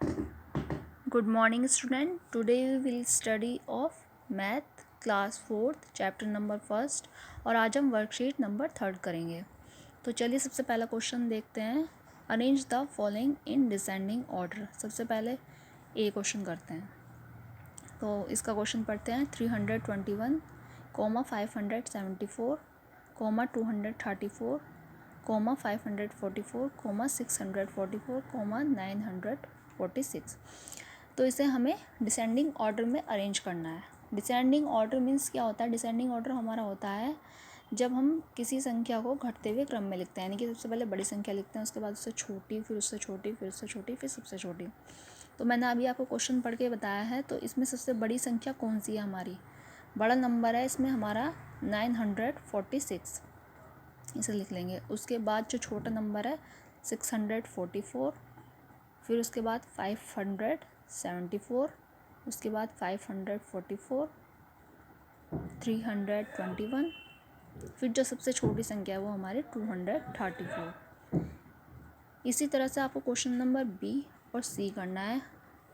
Good morning student. Today we will study of math class 4th chapter number 1 और आज हम worksheet number 3 करेंगे। तो चलिए सबसे पहला क्वेश्चन देखते हैं। Arrange the following in descending order. सबसे पहले ए क्वेश्चन करते हैं। तो इसका क्वेश्चन पढ़ते हैं। 321, 574, 234, 544, 644, 946। तो इसे हमें डिसेंडिंग ऑर्डर में अरेंज करना है। डिसेंडिंग ऑर्डर मीन्स क्या होता है? डिसेंडिंग ऑर्डर हमारा होता है जब हम किसी संख्या को घटते हुए क्रम में लिखते हैं, यानी कि सबसे पहले बड़ी संख्या लिखते हैं, उसके बाद उससे छोटी, फिर उससे छोटी, फिर उससे छोटी, फिर सबसे छोटी। तो मैंने अभी आपको क्वेश्चन पढ़ के बताया है। तो इसमें सबसे बड़ी संख्या कौन सी है? हमारी बड़ा नंबर है इसमें हमारा 946, इसे लिख लेंगे। उसके बाद जो छोटा नंबर है 644, फिर उसके बाद 574, उसके बाद 544, 321, फिर जो सबसे छोटी संख्या है वो हमारी 234। इसी तरह से आपको क्वेश्चन नंबर बी और सी करना है।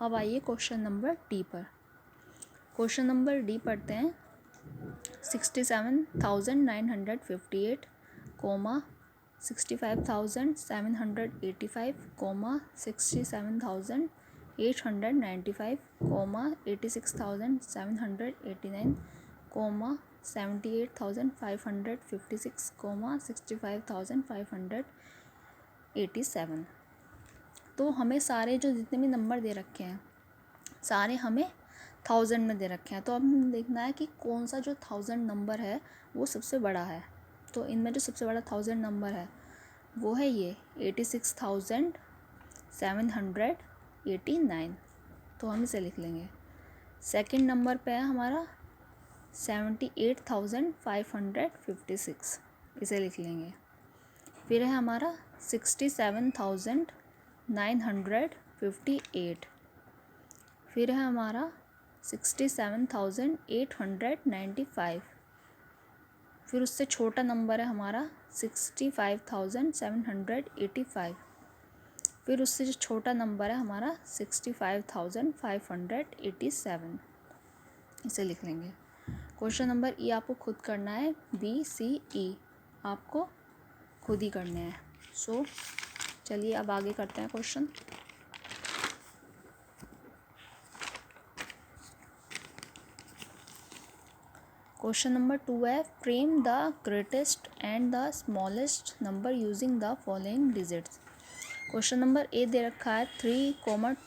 अब आइए क्वेश्चन नंबर डी पर। क्वेश्चन नंबर डी पढ़ते हैं। 67,958, 65,785, 67,895, 86,789, 78,556, 65,587। तो हमें सारे जो जितने भी नंबर दे रखे हैं सारे हमें 1000 में दे रखे हैं। तो अब हमें देखना है कि कौन सा जो 1000 नंबर है वो सबसे बड़ा है। तो इनमें जो सबसे बड़ा 1000 नंबर है वो है ये 86,789। तो हम इसे लिख लेंगे। सेकंड नंबर पे है हमारा 78,556, इसे लिख लेंगे। फिर है हमारा 67,958, फिर है हमारा 67,895, फिर उससे छोटा नंबर है हमारा 65,785, फिर उससे जो छोटा नंबर है हमारा 65,587, इसे लिख लेंगे। क्वेश्चन नंबर ई आपको खुद करना है, बी सी ई आपको खुद ही करने हैं। सो चलिए अब आगे करते हैं क्वेश्चन। क्वेश्चन नंबर 2 है, frame the greatest and the smallest number using the following digits. Question number A दे रखा है 3,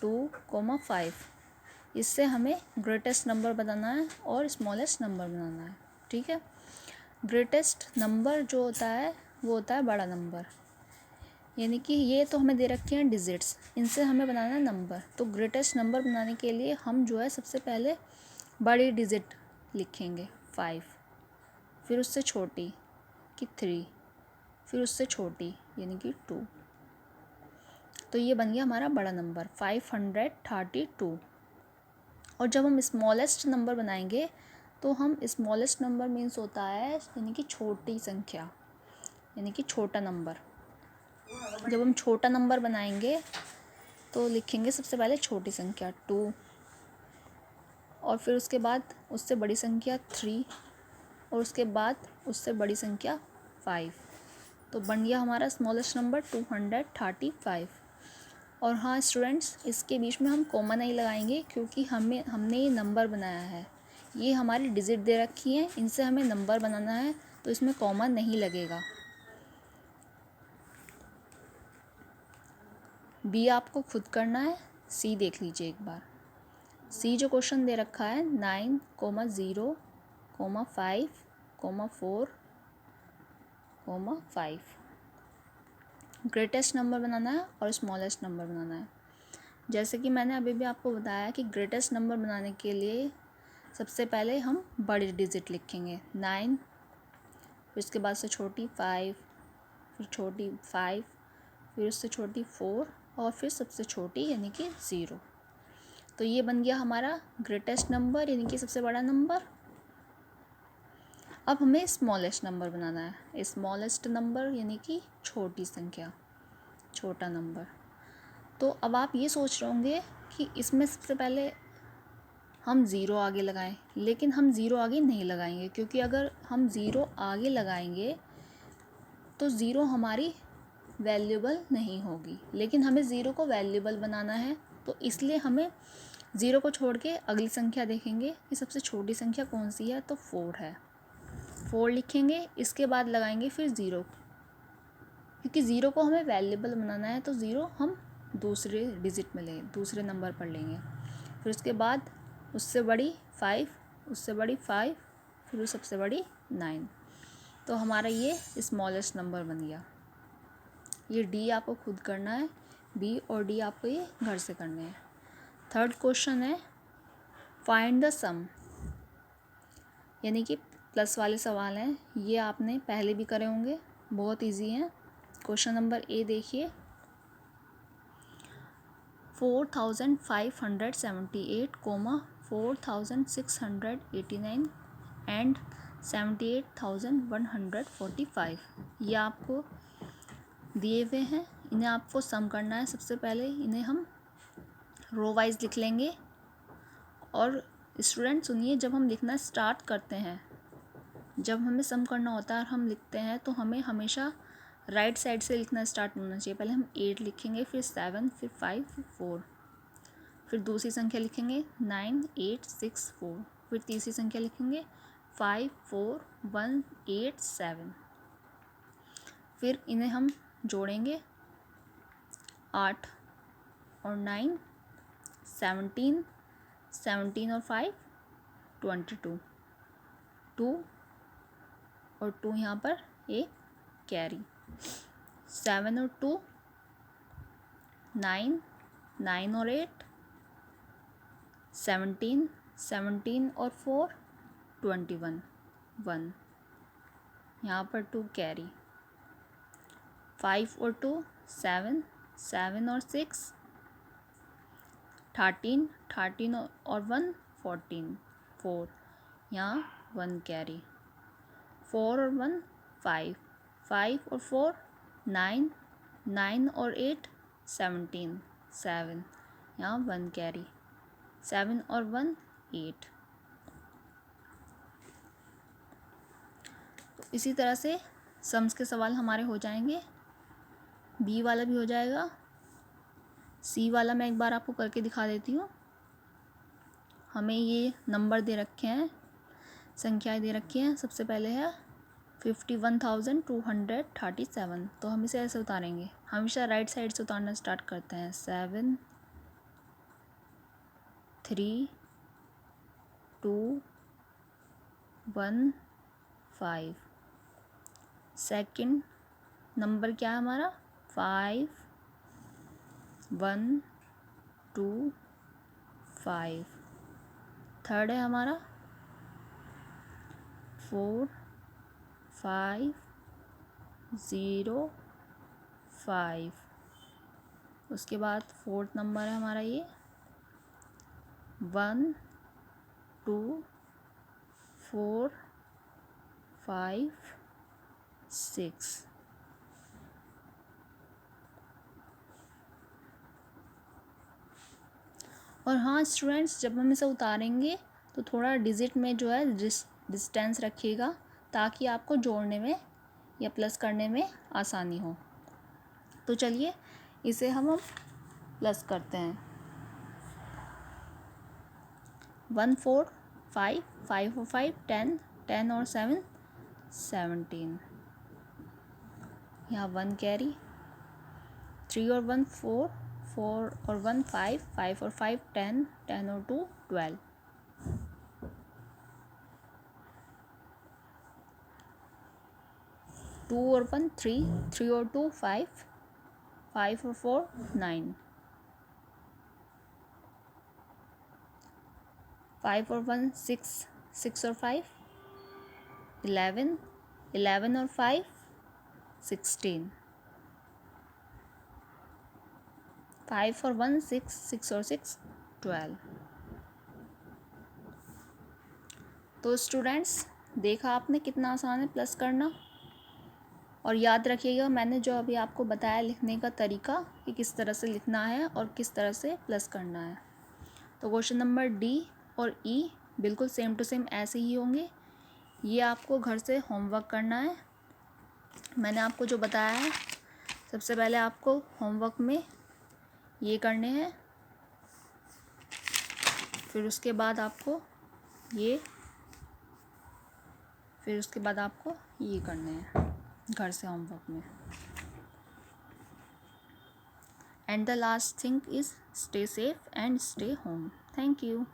2, 5। इससे हमें ग्रेटेस्ट नंबर बनाना है और स्मॉलेस्ट नंबर बनाना है। ठीक है। ग्रेटेस्ट नंबर जो होता है वो होता है बड़ा नंबर, यानी कि ये तो हमें दे रखे हैं डिजिट्स, इनसे हमें बनाना है नंबर। तो ग्रेटेस्ट नंबर बनाने के लिए हम जो है सबसे पहले बड़ी डिजिट लिखेंगे 5, फिर उससे छोटी कि 3, फिर उससे छोटी यानी कि 2। तो ये बन गया हमारा बड़ा नंबर 532। और जब हम स्मॉलेस्ट नंबर बनाएंगे तो हम स्मॉलेस्ट नंबर मीन्स होता है यानी कि छोटी संख्या, यानी कि छोटा नंबर। जब हम छोटा नंबर बनाएंगे तो लिखेंगे सबसे पहले छोटी संख्या 2, और फिर उसके बाद उससे बड़ी संख्या 3, और उसके बाद उससे बड़ी संख्या 5। तो बन गया हमारा स्मॉलेस्ट नंबर 235। और हाँ स्टूडेंट्स, इसके बीच में हम कॉमा नहीं लगाएंगे क्योंकि हमने ये नंबर बनाया है, ये हमारी डिजिट दे रखी हैं, इनसे हमें नंबर बनाना है, तो इसमें कॉमा नहीं लगेगा। बी आपको खुद करना है। सी देख लीजिए एक बार। सी जो क्वेश्चन दे रखा है 9, 0, 5, 4, 5। ग्रेटेस्ट नंबर बनाना है और स्मॉलेस्ट नंबर बनाना है। जैसे कि मैंने अभी भी आपको बताया कि ग्रेटेस्ट नंबर बनाने के लिए सबसे पहले हम बड़ी डिजिट लिखेंगे 9, फिर उसके बाद से छोटी 5, फिर छोटी 5, फिर उससे छोटी 4, और फिर सबसे छोटी यानी कि 0। तो ये बन गया हमारा ग्रेटेस्ट नंबर यानी कि सबसे बड़ा नंबर। अब हमें स्मॉलेस्ट नंबर बनाना है। स्मॉलेस्ट नंबर यानी कि छोटी संख्या, छोटा नंबर। तो अब आप ये सोच रहे होंगे कि इसमें सबसे पहले हम ज़ीरो आगे लगाएं, लेकिन हम ज़ीरो आगे नहीं लगाएंगे, क्योंकि अगर हम ज़ीरो आगे लगाएंगे तो ज़ीरो हमारी वैल्यूबल नहीं होगी, लेकिन हमें ज़ीरो को वैल्यूबल बनाना है। तो इसलिए हमें ज़ीरो को छोड़ के अगली संख्या देखेंगे कि सबसे छोटी संख्या कौन सी है, तो 4 है। 4 लिखेंगे, इसके बाद लगाएंगे फिर ज़ीरो, क्योंकि ज़ीरो को हमें वैल्यूबल बनाना है, तो ज़ीरो हम दूसरे डिजिट में लेंगे, दूसरे नंबर पर लेंगे। फिर उसके बाद उससे बड़ी 5, उससे बड़ी 5, फिर सबसे बड़ी 9। तो हमारा ये स्मॉलेस्ट नंबर बन गया। ये डी आपको खुद करना है, बी और डी आपको ये घर से करने हैं। थर्ड क्वेश्चन है फाइंड द सम, यानी कि प्लस वाले सवाल हैं। ये आपने पहले भी करे होंगे, बहुत इजी हैं। क्वेश्चन नंबर ए देखिए, 4578, 4689 एंड 78,145 ये आपको दिए हुए हैं। इन्हें आपको सम करना है। सबसे पहले इन्हें हम रो वाइज लिख लेंगे। और स्टूडेंट सुनिए, जब हम लिखना स्टार्ट करते हैं, जब हमें सम करना होता है और हम लिखते हैं, तो हमें हमेशा राइट साइड से लिखना स्टार्ट होना चाहिए। पहले हम 8 लिखेंगे, फिर 7, फिर 5, फिर 4, फिर दूसरी संख्या लिखेंगे 9, 8, 6, 4, फिर तीसरी संख्या लिखेंगे 5, 4, 1, 8, 7। फिर इन्हें हम जोड़ेंगे 8 और 9, 17, 17 और 5, 22, 2 और 2 यहाँ पर एक कैरी, 7 और 2, 9, 9 और 8, 17, 17 और 4, 21, 1 यहाँ पर 2 कैरी, 5 और 2, 7, 7 और 6, 13, 13 और 1, 14, 4 यहाँ 1 कैरी, 4 और 1, 5, 5 और 4, 9, 9 और 8, 17, 7 यहाँ 1 कैरी, 7 और 1, 8। तो इसी तरह से सम्स के सवाल हमारे हो जाएंगे। बी वाला भी हो जाएगा। सी वाला मैं एक बार आपको करके दिखा देती हूँ। हमें ये नंबर दे रखे हैं, संख्याएं दे रखी हैं। सबसे पहले है 51,237, तो हम इसे ऐसे उतारेंगे। हमेशा राइट साइड से उतारना स्टार्ट करते हैं। 7, 3, 2, 1, 5। सेकंड नंबर क्या है हमारा? 5, 1, 2, 5। थर्ड है हमारा 4, 5, 0, 5। उसके बाद फोर्थ नंबर है हमारा ये 1, 2, 4, 5, 6। और हाँ स्टूडेंट्स, जब हम इसे उतारेंगे तो थोड़ा डिजिट में जो है डिस्टेंस रखिएगा, ताकि आपको जोड़ने में या प्लस करने में आसानी हो। तो चलिए इसे हम प्लस करते हैं। 1, 4, 5, 5 और 5, 10, 10 और 7, 17। यहाँ 1 कैरी, 3 और 1, 4, 4 और 1, 5, 5 और 5, 10, 10 और 2, 12। 2 और 1, 3, 3 और 2, 5, 5 और 4, 9, 5 और 1, 6, 6 और 5, 11, 11 और 5, 16, 5 और 1, 6, 6 और 6, 12। तो स्टूडेंट्स, देखा आपने कितना आसान है प्लस करना। और याद रखिएगा मैंने जो अभी आपको बताया लिखने का तरीका कि किस तरह से लिखना है और किस तरह से प्लस करना है। तो क्वेश्चन नंबर डी और ई बिल्कुल सेम टू सेम ऐसे ही होंगे। ये आपको घर से होमवर्क करना है। मैंने आपको जो बताया है, सबसे पहले आपको होमवर्क में ये करने हैं, फिर उसके बाद आपको ये, फिर उसके बाद आपको ये करने हैं घर से होमवर्क में। And the last thing is stay safe and stay home. Thank you.